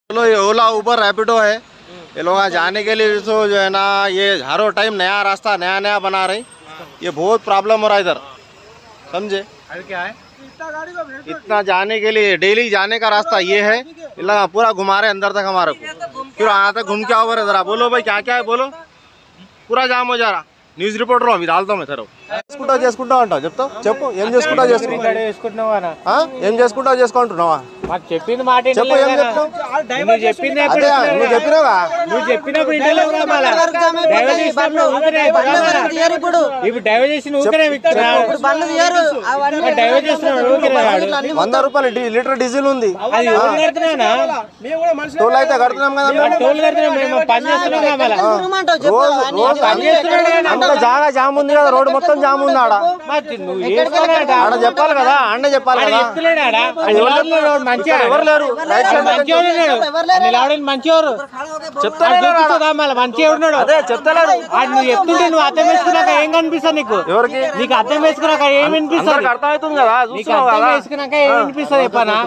चलो ये ओला उबर रैपिडो है, ये लोग यहाँ जाने के लिए तो जो है ना ये हर टाइम नया रास्ता नया नया बना रहे, ये बहुत प्रॉब्लम हो रहा है इधर, समझे। अरे क्या है इतना जाने के लिए डेली जाने का रास्ता ये है, पूरा घुमा रहे अंदर तक हमारे को, फिर यहाँ तक घूम के आओ रे जरा। बोलो भाई क्या क्या है बोलो, पूरा जाम हो जा रहा। న్యూస్ రిపోర్టర్ అవి దాల్తాం మెథరు చేసుకుంటావు అంటావు చెప్తావు చెప్పు ఏం చేసుకుంటావు చేసుకుంటున్నావా ఏం చేసుకుంటావు చేసుకుంటున్నావా మాకు చెప్పింది మాట చెప్పు ఏం చెప్తావు నువ్వు చెప్పింది అదే నువ్వు చెప్పినావా నువ్వు చెప్పినప్పుడు ఇప్పుడు డైవర్ చేసి డైవర్ చేస్తున్నాడు 100 రూపాయలు లీటర్ డీజిల్ ఉంది, అది ఎవరు కడుతున్నానా టోల్ అయితే కడుతున్నాం కదా టోల్ కడుతున్నాం మేము పని చేస్తున్నాం పని చేస్తున్నాడు జాగా జామ్ ఉంది కదా, రోడ్డు మొత్తం జామ్ ఉంది ఆడ. ఆడ చెప్పాలి కదా, అండ చెప్పాలి కదా. ఎవరు లేరు మంచివారు మంచిగా ఉన్నాడు. అదే చెప్తలేరు. నువ్వు చెప్తుంటే నువ్వు అర్థం వేసుకున్నాక ఏం కనిపిస్తుంది నీకు? ఎవరికి? నీకు అర్థం వేసుకున్నాక ఏం వినిపిస్తుంది? అర్థమవుతుంది కదా, నీకు అర్థం వేసుకున్నాక ఏం వినిపిస్తుంది చెప్పనా?